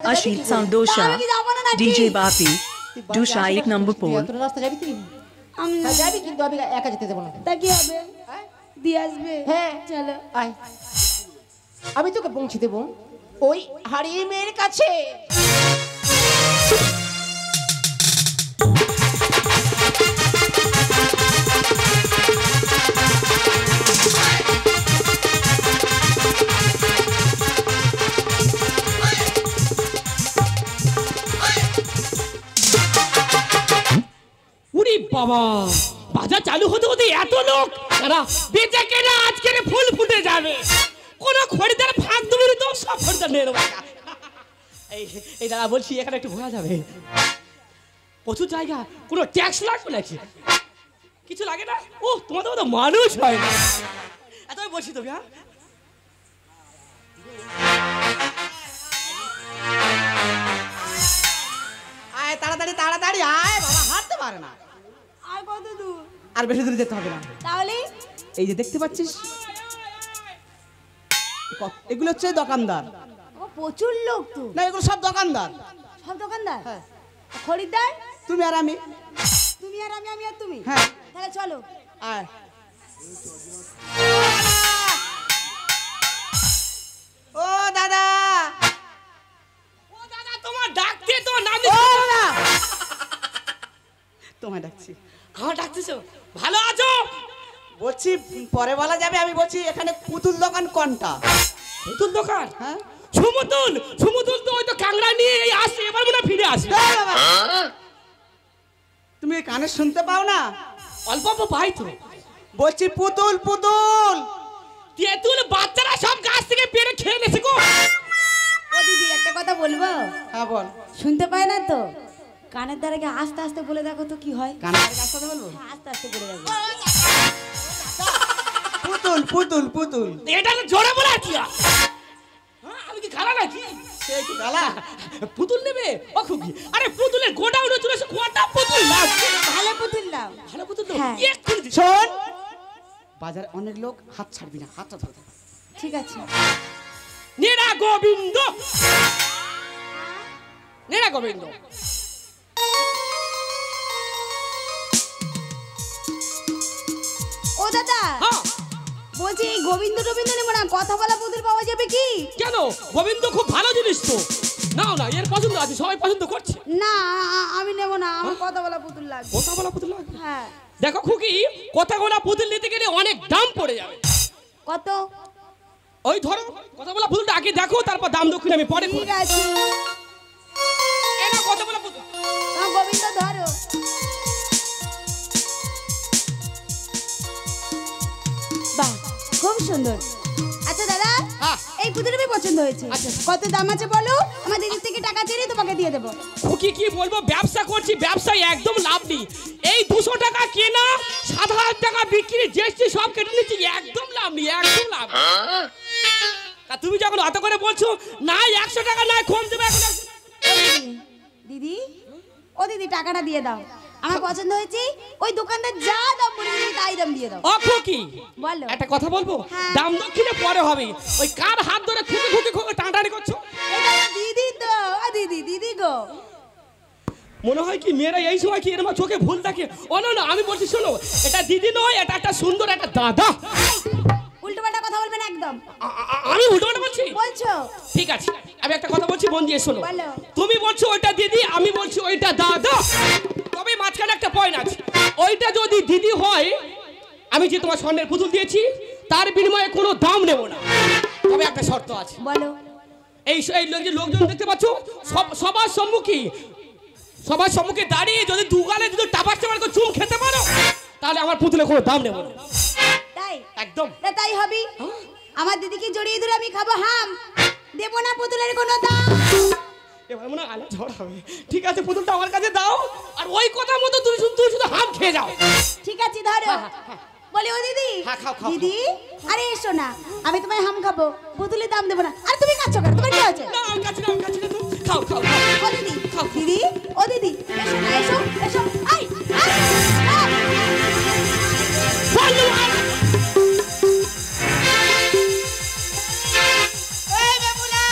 Ashit Sandosha, DJ Bapi, Dusha 8 number 4. তোর রাস্তা যাবি তুই আমি যাবি কিন্তু আমি একা যেতে দেব না তা কি হবে দিয়ে আসবে হ্যাঁ চলো আয় আমি তোকে পৌঁছে দেব ওই হারিয়ে মেয়ের কাছে বাবা বাজার চালু হতে হতে এত লোক তারা বেচে কেনা আজকে ফুল ফুটে যাবে কোন খরিদার ভাগ দেবে তো সব খরিদার নিয়ে নেবো এই দাদা বলছি এখানে একটু ঘোরা যাবে প্রচুর জায়গা কোনো ট্যাক্স লাগবে নাকি কিছু লাগে না ও তোমাদের মতো মানুষ হয় না এত আমি বলছি তবে হ্যাঁ আয় তাড়াতাড়ি তাড়াতাড়ি আয় বাবা হাঁটতে পারে না আর কত দূর আর বেশি দূরে যেতে হবে না তাহলে এই যে দেখতে পাচ্ছিস এগুলো হচ্ছে দোকানদার ও প্রচুর লোক তো না এগুলো সব দোকানদার সব দোকানদার হ্যাঁ খরিদ্দার তুমি আর আমি তুমি আর আমি আমি আর তুমি হ্যাঁ তাহলে চলো আয় ও দাদা ও দাদা তোমার ডাকতে তো নাম ও দাদা তোমায় ডাকছি আমার ডাকতেছো ভালো আছো বলছি পরে বলা যাবে আমি বলছি এখানে পুতুল দোকান কোনটা পুতুল দোকান হ্যাঁ সমুতুল সমুতুল তো ওই তো কাংড়া নিয়ে এই আসছে এবার মনে হয় ফিরে আসবে এই বাবা, তুমি কানে শুনতে পাও না অল্প অল্প পাই তো বলছি পুতুল পুতুল তেঁতুল বাচ্চারা সব গাছ থেকে পেড়ে খেয়ে নেছে গো ও দিদি একটা কথা বলবো হ্যাঁ বল শুনতে পায় না তো কানের দ্বারা কি আস্তে আস্তে বলে দেখো তো কি হয় কানে কাজ করতে বলবো হ্যাঁ, আস্তে আস্তে বলে দেখো পুতুল পুতুল পুতুল এটা তো জোরে বলে কি হ্যাঁ আমি কি খারাপ নাকি সেই তো গালা পুতুল নেবে ও খুকি আরে পুতুলের গোডাউনে চলে এসে কোয়াটা পুতুল লাগবে ভালো পুতুল দাও ভালো পুতুল তো হ্যাঁ। এক্ষুনি দিচ্ছি। শোন বাজারে অনেক লোক হাত ছাড়বি না হাতটা ধরে থাক। ঠিক আছে নেড়া গোবিন্দ নেড়া গোবিন্দ ও দাদা হ্যাঁ বলছি এই গোবিন্দ রবীন্দ্র নেবো না কথা বলা পুতুল পাওয়া যাবে কি কেন গোবিন্দ খুব ভালো জিনিস তো নাও না এর পছন্দ আছে সবাই পছন্দ করছে না আমি নেবো না আমার কথা বলা পুতুল লাগবে কথা বলা পুতুল লাগবে হ্যাঁ দেখো খুকি কথা বলা পুতুল নিতে গেলে অনেক দাম পড়ে যাবে কত ওই ধরো কথা বলা পুতুলটা আগে দেখো তারপর দাম দক্ষিণ আমি পরে ঠিক আছে এটা কথা বলা পুতুল তোমার গোবিন্দ ধরো বাহ খুব সুন্দর আচ্ছা দাদা হ্যাঁ। এই পুতুল আমি পছন্দ হয়েছে আচ্ছা। কত দাম আছে বলো আমার দিদির থেকে টাকা চেয়ে তোমাকে দিয়ে দেবো খুকি কি বলবো ব্যবসা করছি ব্যবসায় একদম লাভ নেই এই 200 টাকা কেনা 7,000 টাকা বিক্রি জিএসটি সব কেটে নিচ্ছি একদম লাভ নেই একদম লাভ নেই। তা তুমি যখন অত করে বলছো না 100 টাকা না কম দেবে এখন দিদি ও দিদি টাকাটা দিয়ে দাও আমার পছন্দ হয়েছে ওই দোকানদার যা দাম বলে দিদি তাই দাম দিয়ে দাও ও খুকি বলো একটা কথা বলবো হ্যাঁ। দাম দক্ষিণে পরে হবে ওই কার হাত ধরে খুকে খুকে খুকে টানাটানি করছো এটা আমার দিদি তো ও দিদি দিদি গো মনে হয় কি মেয়েরা এই সময় কি এরকম চোখে ভুল থাকে ও না না আমি বলছি শোনো এটা দিদি নয় এটা একটা সুন্দর একটা দাদা উল্টোপাল্টা কথা বলবেন একদম আমি উল্টো বলছি বলছো ঠিক আছে আমি একটা কথা বলছি মন দিয়ে শোনো বলো। তুমি বলছো ওইটা দিদি আমি বলছি ওইটা দাদা তবে মাঝখানে একটা পয়েন্ট আছে ওইটা যদি দিদি হয় আমি যে তোমার স্বর্ণের পুতুল দিয়েছি তার বিনিময়ে কোনো দাম নেব না তবে একটা শর্ত আছে বলো এই যে লোকজন দেখতে পাচ্ছ সবার সম্মুখে দাঁড়িয়ে যদি দুগালে যদি টাপাস টাপাস করে চুম খেতে পারো তাহলে আমার পুতুলের কোনো দাম নেব না তাই একদম তাই হবে আমার দিদিকে জড়িয়ে ধরে আমি খাবো হাম দেবো না পুতুলের কোনো দাম এবার মনে হয় আলো ঝড় হবে ঠিক আছে পুতুলটা আমার কাছে দাও আর ওই কথা মতো তুমি শুধু হাম খেয়ে যাও ঠিক আছে ধরো বলি ও দিদি হ্যাঁ, খাও, খাও, দিদি আরে এসো না আমি তোমায় হাম খাবো পুতুলের দাম দেবো না আরে তুমি খাচ্ছ কেন তোমার কি হয়েছে না আমি কাছে না তো খাও খাও ও দিদি দিদি ও দিদি এসো না এসো এসো আই আই এই বেবুলা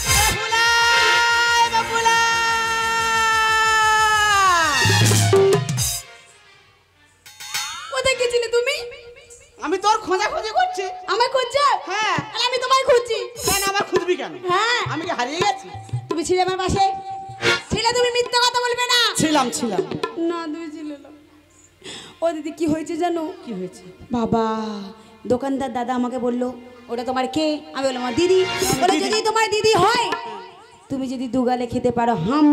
বেবুলা আমি কি হারিয়ে গেছি? তুমি ছিলে আমার পাশে, ছিলে, তুমি মিথ্যা কথা বলবে না। ছিলাম না তুমি ছিলে না। ও দিদি কি হয়েছে জানো? কি হয়েছে? বাবা, দোকানদার দাদা আমাকে বললো ওটা তোমার কে? আমি বললাম আমার দিদি। বলে যদি তোমার দিদি হয়, তুমি যদি দুগালে খেতে পারো হাম,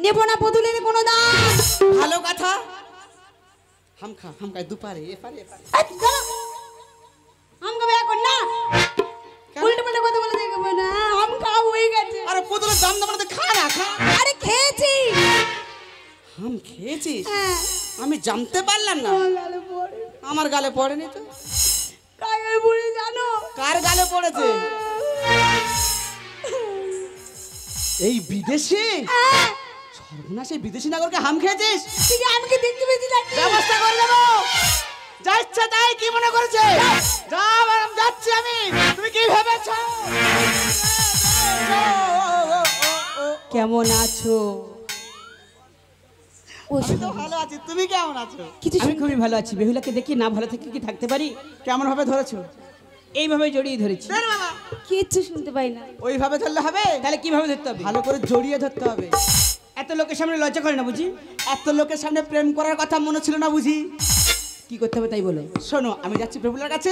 নেবো না পুতুলের কোনো দাম। ভালো কথা। হাম খায় দুপারে এপারে। হাম খাবে এখন না, উল্টো পাল্টা কথা বলে দেখবো না। হাম খাওয়া হয়ে গেছে। আরে পুতুলের দাম দাম তো খা না খা। আরে খেয়েছি। হাম খেয়েছিস? হ্যাঁ। আমি জানতে পারলাম না। আমার গালে পড়েনি তো। কার গালে পড়ে জানো? কার গালে পড়েছে? এই বিদেশি সর্বনাশ, এই বিদেশি নাগরকে হাম খেয়েছিস? ঠিক আছে, আমি কি দেখতে পেয়েছি না? ব্যবস্থা করে দেবো। যা ইচ্ছা তাই, কি মনে করেছে? যা ম্যাডাম, যাচ্ছি আমি। তুমি কি ভেবেছ? কেমন আছো? আমি তো ভালো আছি, তুমি কেমন আছো? কিছু আমি খুবই ভালো আছি। বেহুলাকে দেখি না ভালো থেকে কি থাকতে পারি? কেমন ভাবে ধরেছো? এইভাবে জড়িয়ে ধরেছি। কিচ্ছু শুনতে পাই না। ওইভাবে ধরলে হবে? তাহলে কিভাবে ধরতে হবে? ভালো করে জড়িয়ে ধরতে হবে। এত লোকের সামনে লজ্জা করে না বুঝি? এত লোকের সামনে প্রেম করার কথা মনে ছিল না বুঝি? কি করতে হবে তাই বলো। শোনো, আমি যাচ্ছি বেহুলার কাছে।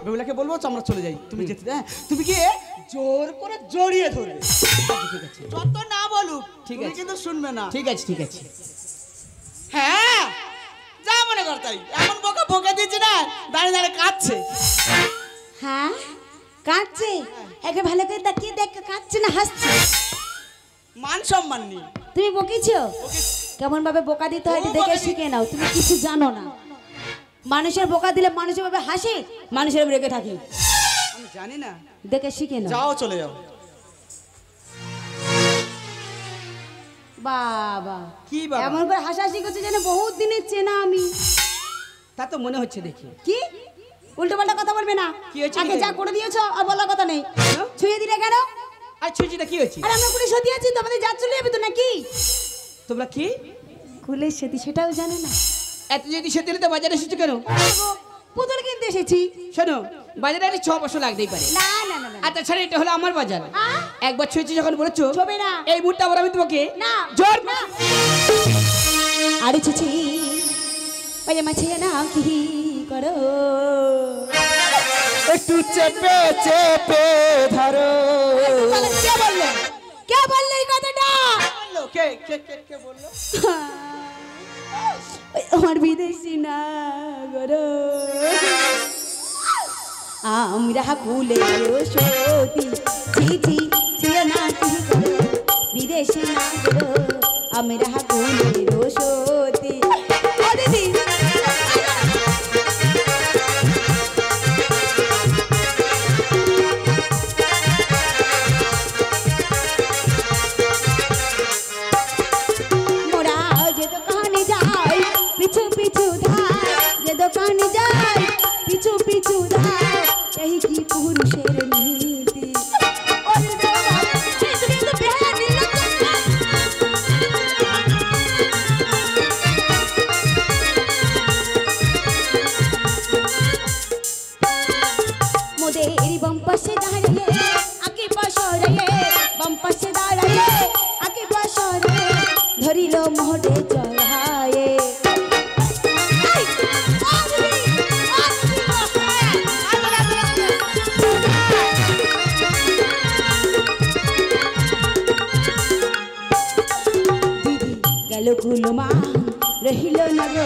বেহুলাকে বলবো আমরা চলে যাই, তুমি যেতে দে। তুমি কি জোর করে জড়িয়ে ধরবে। ঠিক আছে, যত না বলুক ঠিক তুমি আছে। কিন্তু শুনবে না। ঠিক আছে, ঠিক আছে। হ্যাঁ, যা মনে কর তাই। এমন বোকা বকে দিচ্ছি না, দাঁড়িয়ে দাঁড়িয়ে কাঁদছে। হ্যাঁ, কাঁদছে? একে ভালো করে তাকিয়ে দেখ, কাঁদছে না হাসছে? মান সম্মান নেই। তুমি বকেছো? কেমন ভাবে বোকা দিতে হয় এটা দেখে শিখে নাও। তুমি কিছু জানো না। মানুষের বোকা দিলে মানুষের ভাবে হাসে, মানুষের রেগে থাকে। আমি জানি না। দেখে শিখে নাও। যাও, চলে যাও। বাবা, কি বাবা? এমন করে হাসাহাসি করছে যেন বহুত দিনের চেনা আমি। তা তো মনে হচ্ছে দেখি। কি উল্টো পাল্টা কথা বলবে না। কি হয়েছে? আগে যা করে দিয়েছো আর বলার কথা নেই। কেন? ছুঁয়ে দিলে কেন? আর ছুঁচিটা কি হয়েছে? আর আমরা কুলে সতী আছি, তোমাদের যা চলে যাবে তো নাকি? তোমরা কি কুলের সতী সেটাও জানো না? এত যদি সত্যি হলে তো বাজারে এসেছো কেন? পুতুল কিনতে এসেছি। শোনো, বাজারে একটা 6 বছর লাগতেই পারে। না না না না, আর তাছাড়া এটা হলো আমার বাজার। একবার ছুঁয়েছি যখন বলেছো ছবে না। এই মুহূর্তে আবার আমি তোমাকে না জোর না। আরে ছুচি পায়ে মাছে না কি করো? একটু চেপে চেপে ধরো। কে বললো? কে বললো এই কথাটা? বললো কে? কে কে কে বললো? ওই আমার বিদেশি না গরো, আমরা কুলে সতী চিঠি ছিল না কি করো? বিদেশি না গরো, আমরা কুলে সতী। ও দিদি, মোরা যে দোকানে যাই পিছু পিছু ধাই, যে দোকানে যাই পিছু পিছু ধাই, এই কি পুরুষের নীতি। ওরে বাবা, তুমি তো বেহায়া নির্লজ্জ। মোদের বাম পাশে দাঁড়িয়ে আগে পাশে বাম পাশে দাঁড়িয়ে আগে পাশে ধরিল মোহরে চড়ায়ে। দিদি গেল গুলমা রহিল না গো,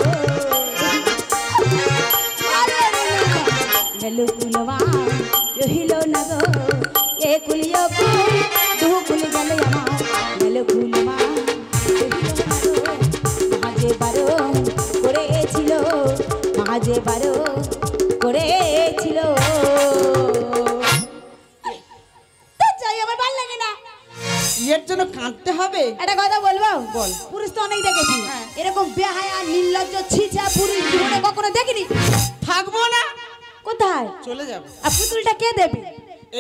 গেল গুলমা রহিল না গো, এ কুলিও কুল দু কুল গেল আমার, গেল গুলমা মাঝে বারো করেছিল, মাঝে বারো করেছিল। যাই আমার ভালো লাগে না। এর জন্য কাঁদতে হবে? একটা কথা বলবো? বল। পুরুষ তো অনেক দেখেছি, এরকম বেহায়া নির্লজ্জ ছিচা পুরুষ জীবনে কখনো দেখিনি। থাকবো না। কোথায়? চলে যাবো। আর পুতুলটা কে দেবে?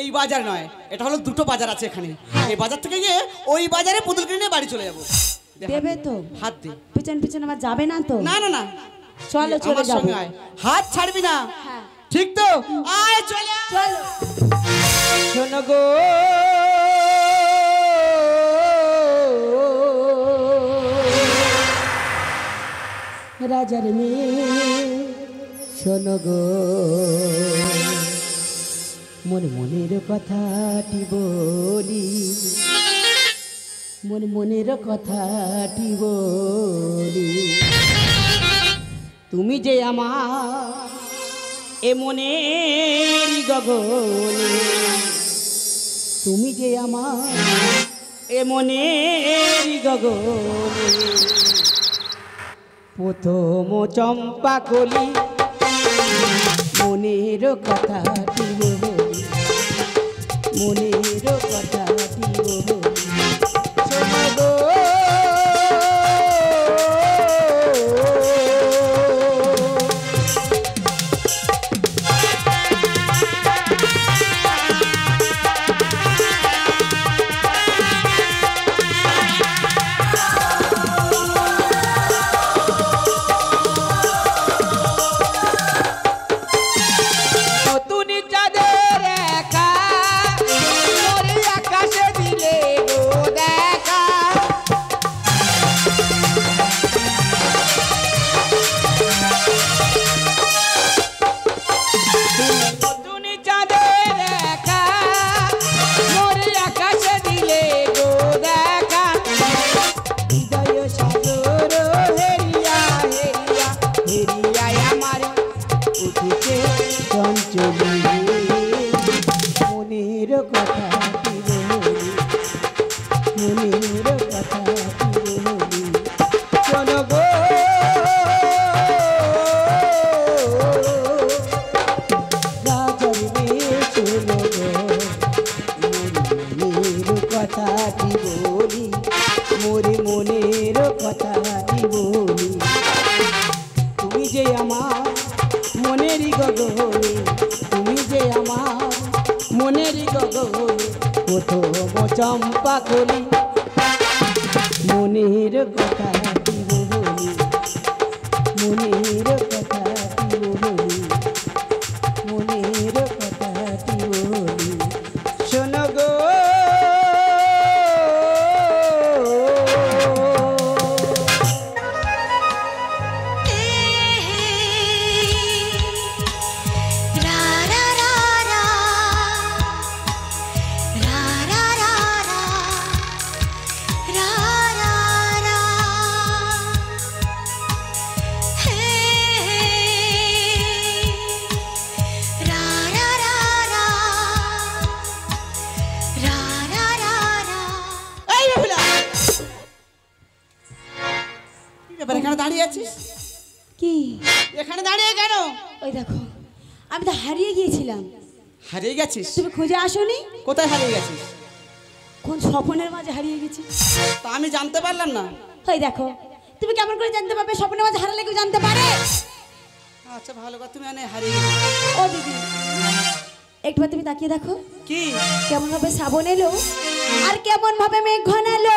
এই বাজার নয়, এটা হলো দুটো বাজার আছে এখানে। এই বাজার থেকে গিয়ে ওই বাজারে পুতুল কিনে নিয়ে বাড়ি চলে যাবো। দেবে তো? হাত দে। পিছন পিছন আমার যাবে না তো? না না না, চলো চলে আমার যাবো। সঙ্গে আয়। হাত ছাড়বি না, হ্যাঁ ঠিক তো? আয় চলে আয়। চলো। শোনো গো রাজার মেয়ে শোনো গো মন মনের কথাটি বলি মন মনের কথাটি বলি তুমি যে আমার এ মনের গগনে তুমি যে আমার এ মনের গগনে প্রথম চম্পা কলি মনের কথাটি বলি মনের কথাটি বলি শোনো গো চম্পা কলি মনের কথাটি বলি মনের কথাটি বলি মনের কথাটি বলি শোনো গো দাঁড়িয়ে আছিস কি এখানে দাঁড়িয়ে কেন? ওই দেখো আমি তো হারিয়ে গিয়েছিলাম। হারিয়ে গেছিস? তুমি খুঁজে আসোনি? কোথায় হারিয়ে গেছিস? কোন স্বপ্নের মাঝে হারিয়ে গেছি তা আমি জানতে পারলাম না। ওই দেখো তুমি কেমন করে জানতে পারবে স্বপ্নের মাঝে হারালে কেউ জানতে পারে? আচ্ছা ভালো কথা, তুমি এনে হারিয়ে গেছিস। ও দিদি একবার তুমি তাকিয়ে দেখো কি কেমন ভাবে শ্রাবণ এলো আর কেমন ভাবে মেঘ ঘনালো।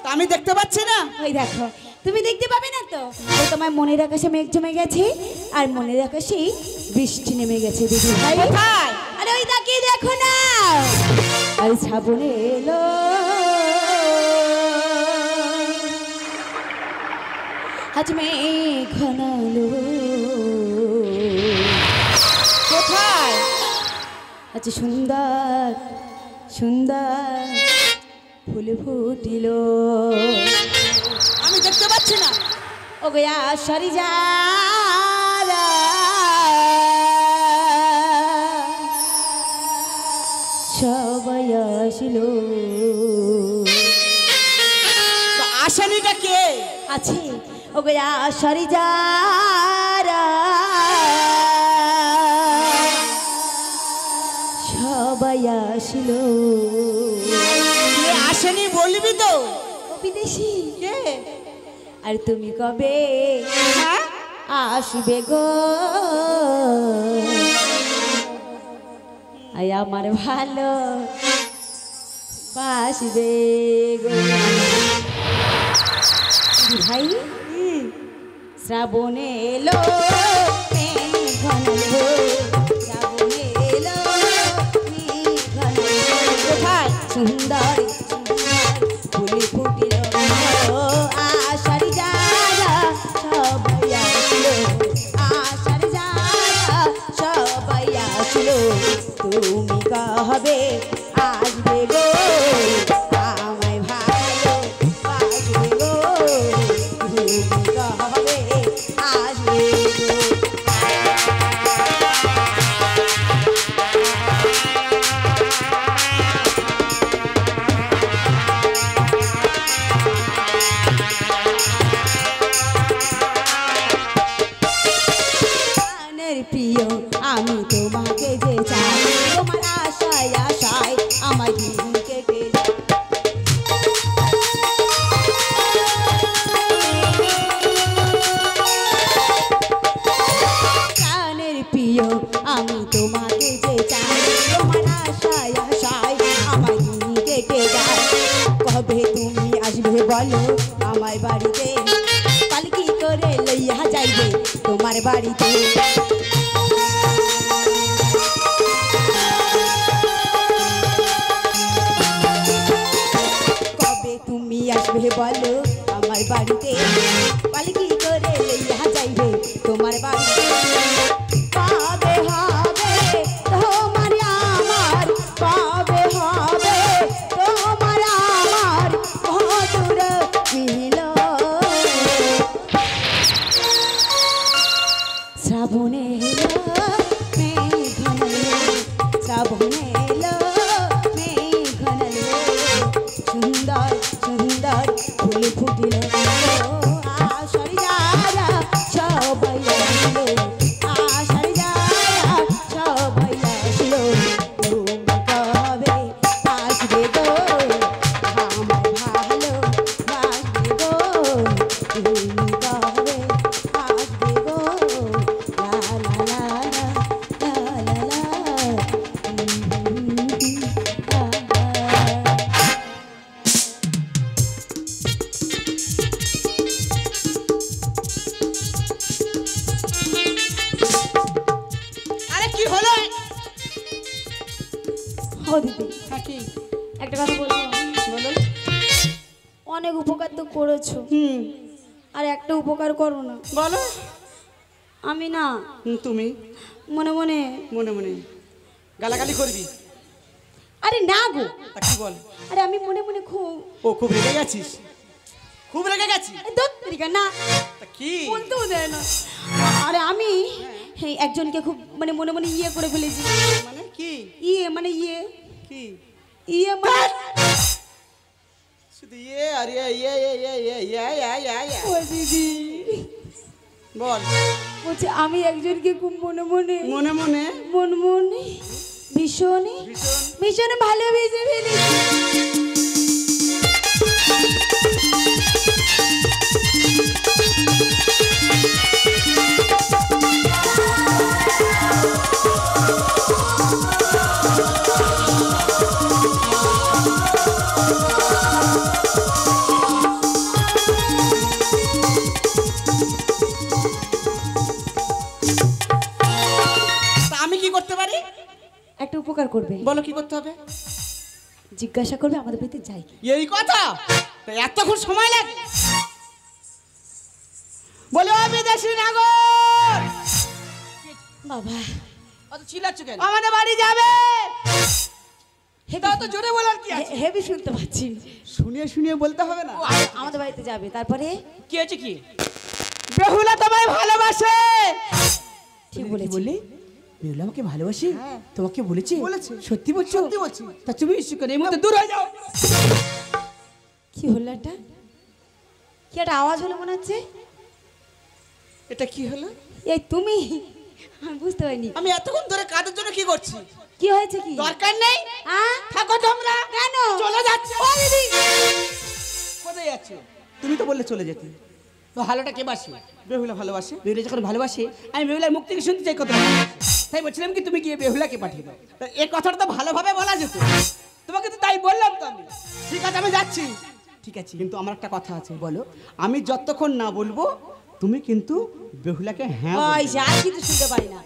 তা আমি দেখতে পাচ্ছি না। ওই দেখো তুমি দেখতে পাবে না তো, ওই তোমার মনের আকাশে মেঘ জমে গেছে আর মনের আকাশে বৃষ্টি নেমে গেছে দিদি ভাই। কোথায়? আরে ওই তাকিয়ে দেখো না, আর শ্রাবণ এলো আজ মেঘ ঘনালো। কোথায়? আজ সুন্দর সুন্দর ফুল ফুটিল। আমি দেখতে পাচ্ছি না। ও গয়া সরি যা সবাই আসিল। আসেনিটা কে আছে? ও গয়া সরি যা সবাই আসিল। আসেনি বলবি তো? ও বিদেশি কে? আর তুমি কবে হ্যাঁ? আসবে গো? আই আমার ভালো বাসবে গো ভাই। শ্রাবণ এলো মেঘ ঘনালো, শ্রাবণ এলো মেঘ ঘনালো। কোথায়? সুন্দর সুন্দর ফুল ফুটিল আষাঢ়ি যারা সব কবে তুমি আসবে বলো আমার বাড়িতে পালকি করে লইয়া যাইবে তোমার বাড়িতে কবে তুমি আসবে বলো আমার বাড়িতে পালকি করে লইয়া যাইবে তোমার বাড়িতে কবে হবে তোমার আমার কবে হবে তোমার আমার মধুর মিলন শ্রাবণে এলো মেঘন শ্রাবণে এলো মেঘন সুন্দর সুন্দর ফুল ফুটিল আষাঢ় যারা সবাই আসলো আষাঢ় যারা সবাই আসলো তুমি কবে আসবে গো আমার ভালো বাসবে গো তুমি কবে আসবে গো লা লা লা লা লা লা আরে কি হলো? ও দিদি হ্যাঁ কি একটা কথা বলবো বলো? অনেক উপকার তো করেছো আর একটা উপকার করো না বলো। আমি না তুমি মনে মনে মনে মনে গালাগালি করবি? আরে না গো তা কি বল? আরে আমি মনে মনে খুব ও খুব রেগে গেছিস? খুব রেগে গেছিস? দত্তরিকা না তা কি বলতেও দেয় না আরে আমি একজনকে খুব মানে মনে মনে ইয়ে করে ফেলেছি মানে কি ইয়ে মানে ইয়ে কি ইয়ে মানে শুধু ইয়ে আর ইয়ে ইয়ে ইয়ে ইয়ে ইয়ে ইয়ে ইয়ে ইয়ে ও দিদি বল। বলছে আমি একজনকে খুব মনে মনে মনে মনে মনে মনে ভীষণ ভীষণ ভালোবেসে ফেলেছি তা আমি কি করতে পারি? একটা উপকার করবে বলো কি করতে হবে? জিজ্ঞাসা করবে আমাদের বাড়িতে যাই কি? এই কথা তা এতক্ষণ সময় লাগে? বলে ও বিদেশি নাগর বাবা অত চিল্লাচ্ছ কেন? আমাদের বাড়ি যাবে। তো জোরে বলার কি আছে? হেভি শুনতে পাচ্ছি শুনিয়ে শুনিয়ে বলতে হবে না? আমাদের বাড়িতে যাবে তারপরে কি হয়েছে কি? বেহুলা তোমায় ভালোবাসে। ঠিক বলেছি বলি বেহুলা আমাকে ভালোবাসে? তোমাকে বলেছে? বলেছে। সত্যি বলছো? সত্যি বলছি। তা তুমি করে এই মুহূর্তে দূর হয়ে যাও। কি হলো এটা কি একটা আওয়াজ হলো মনে হচ্ছে এটা কি হলো? এই তুমি আমি বুঝতে পারিনি আমি এতক্ষণ ধরে কাদের জন্য কি করছি? কি হয়েছে কি দরকার নেই। হ্যাঁ থাকো তোমরা। কেন চলে যাচ্ছে। ও দিদি কোথায় যাচ্ছ? তুমি তো বললে চলে যেতে। তো ভালোটা কে বাসে? বেহুলা ভালোবাসে। বেহুলা যখন ভালোবাসে আমি বেহুলার মুখ থেকে শুনতে চাই কথা। তাই বলছিলাম কি তুমি গিয়ে বেহুলাকে পাঠিয়ে দাও। তা এই কথাটা তো ভালোভাবে বলা যেত। তোমাকে তো তাই বললাম তো আমি। ঠিক আছে আমি যাচ্ছি। ঠিক আছে কিন্তু আমার একটা কথা আছে। বলো। আমি যতক্ষণ না বলবো তুমি কিন্তু বেহুলাকে হ্যাঁ বলবে। ওই আর কিছু শুনতে পাই না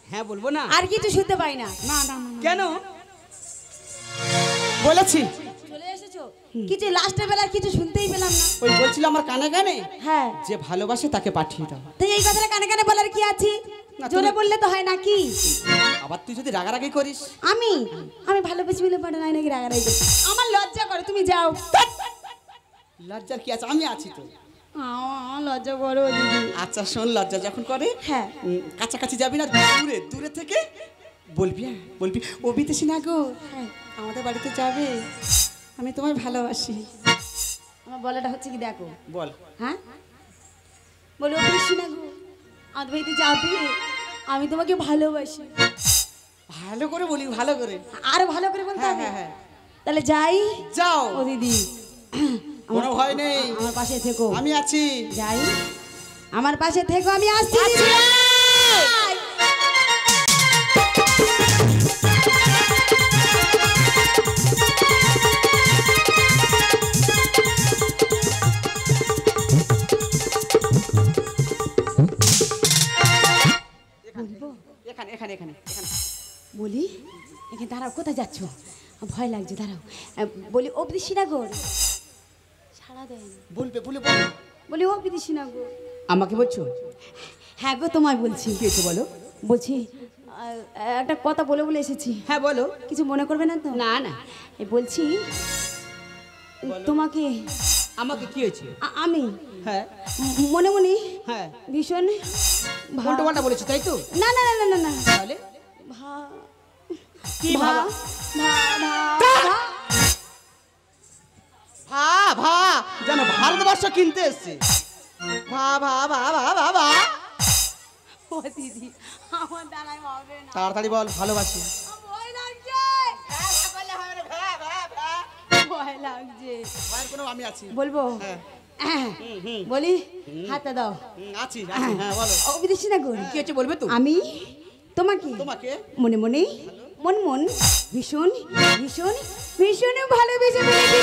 হ্যাঁ বলবো না? আর কিছু শুনতে পাই না না না না। কেন? বলেছি। চলে এসেছো কিছু লাস্টের বেলা কিছু শুনতেই পেলাম না ওই বলছিল আমার কানে কানে হ্যাঁ যে ভালোবাসে তাকে পাঠিয়ে দাও। তাই এই কথাটা কানে কানে বলার কি আছে না, জোরে তুমি- বললে তো হয় নাকি আবার তুই যদি রাগারাগি করিস। আমি আমি ভালোবেসে বলে পারে নাই নাকি রাগারাগি করছি। আমার লজ্জা করে তুমি যাও লজ্জার কি আছে? আমি আছি তো। আমার লজ্জা করো দিদি আচ্ছা শোন, লজ্জা যখন করে হ্যাঁ কাছাকাছি যাবি না, দূরে দূরে থেকে বলবি। হ্যাঁ বলবি ও বিদেশি না গো হ্যাঁ আমাদের বাড়িতে যাবে, আমি তোমায় ভালোবাসি। আমার বলাটা হচ্ছে কি দেখো বল। হ্যাঁ বলো বেশি না গো আমাদের বাড়িতে যাবে, আমি তোমাকে ভালোবাসি। ভালো করে বলি, ভালো করে। আরো ভালো করে বলতে হ্যাঁ হবে হ্যাঁ হ্যাঁ তাহলে যাই যাও। ও দিদি কোনো ভয় নেই, আমার পাশে থেকো। আমি আছি। যাই আমার পাশে থেকো, আমি আসছি দিদি। দাঁড়াও, কোথায় যাচ্ছ? ভয় লাগছে, দাঁড়াও। বলি ও বিদেশিনাগর, সাড়া দেয় না। বলবে বলি ও বিদেশিনাগর। আমাকে বলছো? হ্যাঁ গো, তোমায় বলছি। কি হয়েছে বলো? বলছি একটা কথা বলে বলে এসেছি। হ্যাঁ বলো। কিছু মনে করবে না তো? না না। বলছি তোমাকে। আমাকে কি হয়েছে? আমি হ্যাঁ মনে মনে হ্যাঁ ভীষণ উল্টো পাল্টা বলেছো তাই তো? না না না না না না, তাহলে কি ভাবা? যেন ভারতবর্ষ কিনতে এসছে। ও দিদি, আমার দাঁড়ায় হবে না। তাড়াতাড়ি বল ভালোবাসি। ভয় লাগছে, ভয় লাগছে। কোনো আমি আছি। বলবো? বলি হাতটা দাও। আছি হ্যাঁ বলো। ও বিদেশি না গরি, কি হচ্ছে বলবে তো? আমি তোমাকে মনে মনে মন ভীষণ ভীষণ ভীষণ ভালোবেসে ফেলেছি।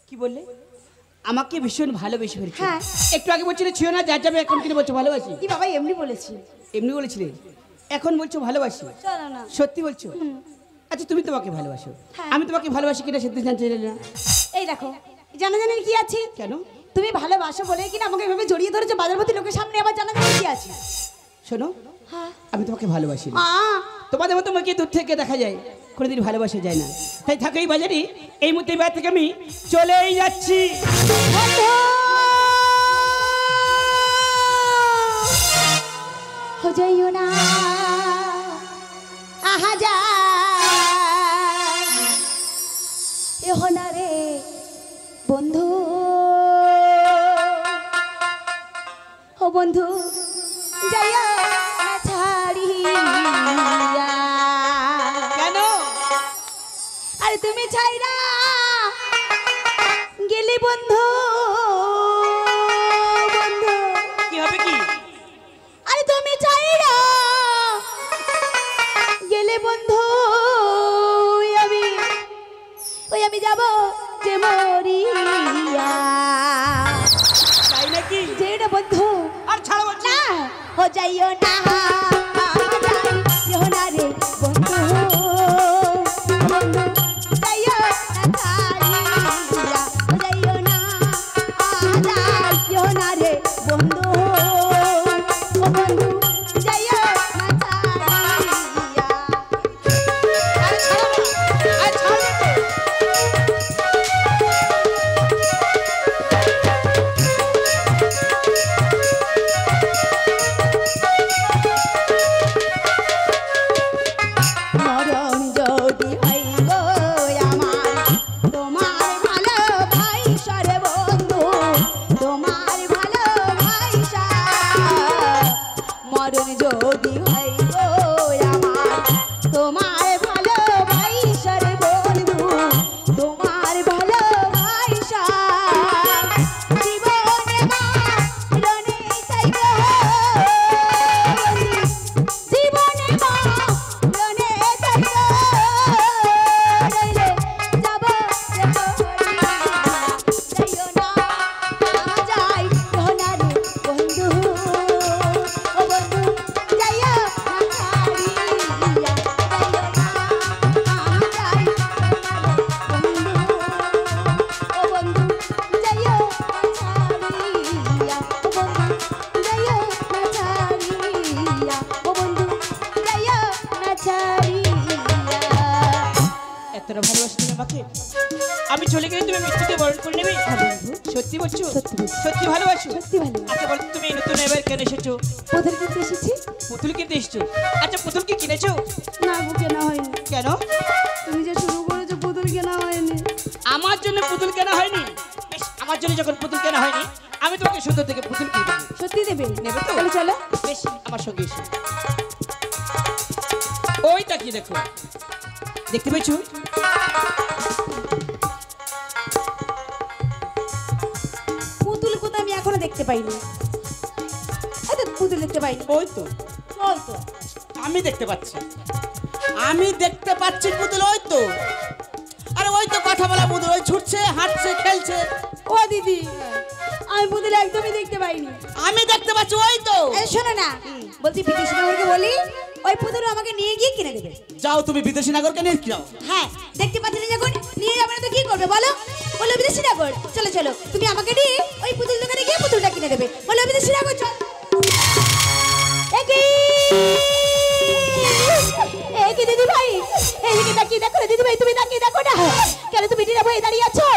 কি বললে? আমাকে ভীষণ ভালোবেসে ফেলেছি। হ্যাঁ। একটু আগে বলছিলে ছিল না যার যাবে, এখন কিনে বলছো ভালোবাসি? কি বাবা, এমনি বলেছি। এমনি বলেছিলে, এখন বলছো ভালোবাসি? চলো না। সত্যি বলছো? আচ্ছা তুমি তোমাকে ভালোবাসো, হ্যাঁ। আমি তোমাকে ভালোবাসি কিনা সেটা জানতে চাইলে না? এই দেখো, জানা জানি কি আছে? কেন? তুমি ভালোবাসো বলে কিনা আমাকে এভাবে জড়িয়ে ধরেছো বাজারপতি লোকের সামনে, আবার জানা জানি কি আছে? শোনো, হ্যাঁ। আমি তোমাকে ভালোবাসি না। তোমাদের মতো আমাকে দূর থেকে দেখা যায়, কোনোদিন ভালোবাসা যায় না। তাই থাকো এই বাজারে, এই মুহূর্তে বাড়ি থেকে আমি চলেই যাচ্ছি। हो जाइयो ना आहा जा ए हो ना रे बंधु हो बंधु जाइयो ना छाड़िया কেন? अरे तुम्हें छाइरा गेली बंधु কি হবে কি? আরে তুমি চাইরা গেলে বন্ধু, আমি যাব যে মরিয়া। তাই নাকি? যেটা বন্ধু আর ছাড়ো বলছি না, ও যাইও না যাইও না রে বন্ধু, বন্ধু যাইও না ছাড়িয়া, ও যাইও না যাইও না রে বন্ধু, ও বন্ধু যাইও না ছাড়িয়া। আর ছাড়ো না, আর ছাড়ো না। মরণ যদি হয় গো আমার, তোমার ভালোবাসা রে বন্ধু, তোমার ভালোবাসা। মরণ যদি হয় গো আমার, তোমার ভালোবাসা রে বন্ধু, তোমার ভালোবাসা। জীবনে মরণে চাই গো, জীবনে মরণে চাই গো, নইলে যাব যে মরিয়া। যাইও না যাইও না রে বন্ধু, ও বন্ধু যাইও না ছাড়িয়া, যাইও না যাইও না বন্ধু, ও বন্ধু যাইও না ছাড়িয়া, ও বন্ধু যাইও না ছাড়িয়া, ও বন্ধু যাইও না ছাড়িয়া। এতটা ভালোবাসা তুমি আমাকে? আমি চলে গেলে তুমি মৃত্যুতে বরণ করে নেবে? সত্যি বলছো? সত্যি বলছি। সত্যি ভালোবাসো? সত্যি ভালো। আচ্ছা বলো, তুমি নতুন এবার কেন এসেছো? কোথায় কিনতে এসেছি? পুতুল কিনতে এসেছো? আচ্ছা পুতুল কি কিনেছো? না গো, কেনা হয়নি। কেন? তুমি যে শুরু করেছো পুতুল কেনা হয়নি। আমার জন্য পুতুল কেনা হয়নি? বেশ, আমার জন্য যখন পুতুল কেনা হয়নি, আমি তোমাকে সুন্দর থেকে পুতুল কিনে দেবো। সত্যি দেবে? নেবে তো? তাহলে চলো। বেশ, আমার সঙ্গে এসো। ওই তাকিয়ে দেখো, দেখতে পেয়েছো? পুতুল কোথায় আমি এখনো দেখতে পাইনি। এই তো পুতুল দেখতে পাইনি। ওই তো। ওই তো আমি দেখতে পাচ্ছি পুতুল, ওই তো, আরে ওই তো কথা বলা পুতুল, ওই ছুটছে হাঁটছে খেলছে। ও দিদি, আমি পুতুল একদমই দেখতে পাইনি। আমি দেখতে পাচ্ছি, ওই তো। শোনো না, বলছি বিদেশি নাগরকে বলি ওই পুতুল আমাকে নিয়ে গিয়ে কিনে দেবে। যাও তুমি বিদেশি নাগরকে নিয়ে যাও। হ্যাঁ, দেখতে পাচ্ছি না যখন নিয়ে যাবে না তো কি করবে বলো? বলো বিদেশি নাগর, চলো চলো তুমি আমাকে নিয়ে ওই পুতুল দোকানে গিয়ে পুতুলটা কিনে দেবে। বলো বিদেশি নাগর চল। কি দিদি ভাই, এইদিকে তাকিয়ে দেখো না দিদি ভাই, তুমি তাকিয়ে দেখো না, কেন তুমি দিদি ভাই দাঁড়িয়ে আছো?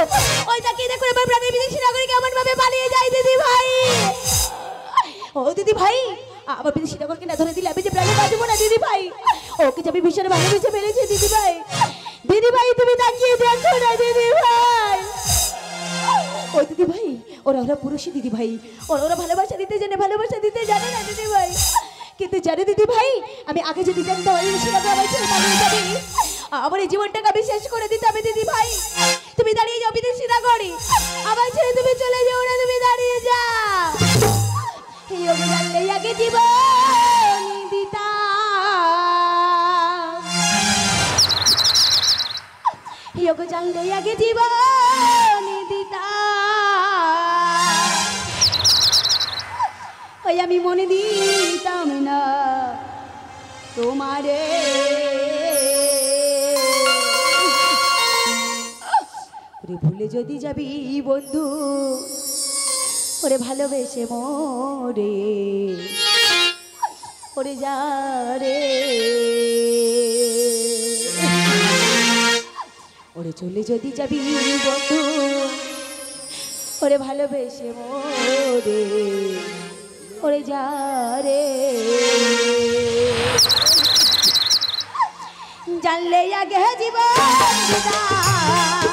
ওই তাকিয়ে দেখো আমার প্রাণের বিদেশি নাগরিক কেমন ভাবে পালিয়ে যায় দিদি ভাই। ও দিদি ভাই, আমার বিদেশি নাগরকে না ধরে দিলে আমি যে প্রাণে বাঁচবো না দিদি ভাই। ওকে যে আমি ভীষণ ভালোবেসে ফেলেছি দিদি ভাই। দিদি ভাই তুমি তাকিয়ে দেখো না দিদি ভাই। ওই দিদি ভাই, ওরা পুরুষই দিদি ভাই, ওরা ভালোবাসা দিতে জানে না দিদি ভাই। কিন্তু জানে দিদি ভাই, আমি আগে যদি জানতাম আমার এই জীবনটাকে আমি শেষ করে দিতাম দিদি ভাই। তুমি দাঁড়িয়ে যাও বিদেশি নাগরে, আমার ছেড়ে তুমি চলে যাও না, তুমি দাঁড়িয়ে যাও। জানলে আগে জীবন দিতাম, জানলে আগে জীবন দিতাম, ওই আমি মনে দিতাম না তোমারে। ভুলে যদি যাবি বন্ধু, ওরে ভালোবেসে মোরে, ওরে যা রে, ওরে চলে যদি যাবি বন্ধু, ওরে ভালোবেসে মোরে, ওরে যা রে। জানলে আগে জীবন দিতাম,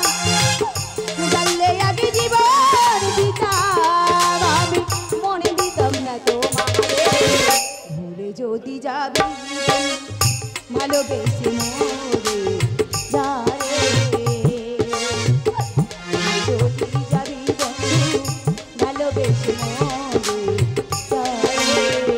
জানলে আগে জীবন দিতাম, আমি মনে দিতাম না তোমারে। ভুলে যদি যাবি ভালোবেসে মোরে যা রে, যদি যাবি বন্ধু ভালোবেসে মোরে যা রে।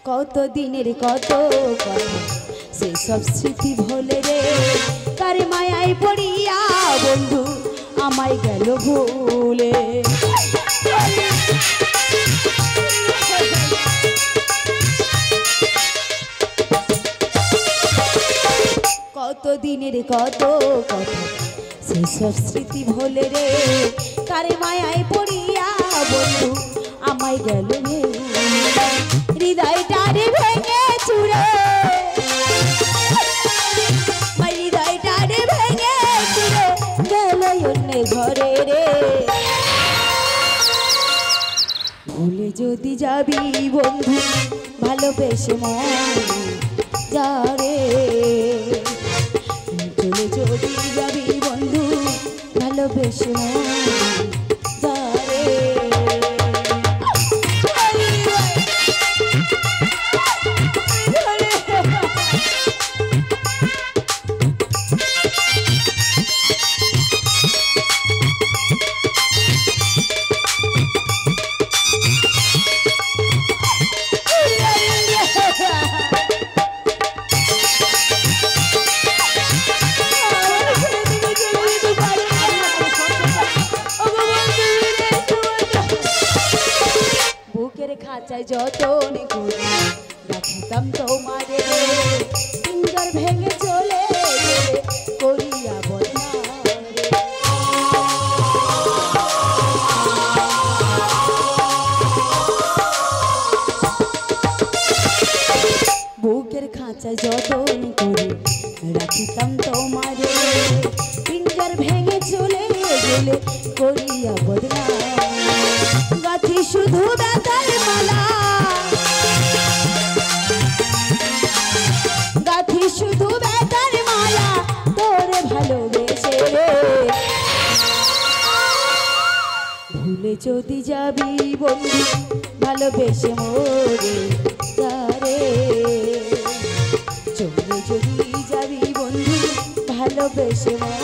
কত দিনের কত কথা, সেসব স্মৃতি ভোলে রে, কার মায়ায় পড়িয়া বন্ধু আমায় গেল ভুলে। কত দিনের কত কথা, সেসব স্মৃতি ভোলে রে, কার মায়ায় পড়িয়া বন্ধু আমায় গেল হৃদয়টারে ভেঙে চুরে, হৃদয়টারে ভেঙে চুরে গেল অন্যের ঘরে রে। ভুলে যদি যাবি বন্ধু ভালোবেসে মরে যা রে, চলে যদি যাবি বন্ধু ভালোবেসে মরে যা রে। খাঁচায় যতন করে রাখতাম তোমারে, পিঞ্জর ভেঙে চলে গেলে করিয়া বদনারে। বুকের খাঁচায় যতন করে রাখতাম তোমারে, পিঞ্জর ভেঙে চলে গেলে করিয়া বদনারে। গাথি শুধু ব্যথার মালা, গাথি শুধু ব্যথার মালা, তোরে ভালোবেসে রে। যদি যাবি বন্ধু ভালোবেসে মোরে যারে, চলে যদি যাবি বন্ধু ভালোবেসে মোরে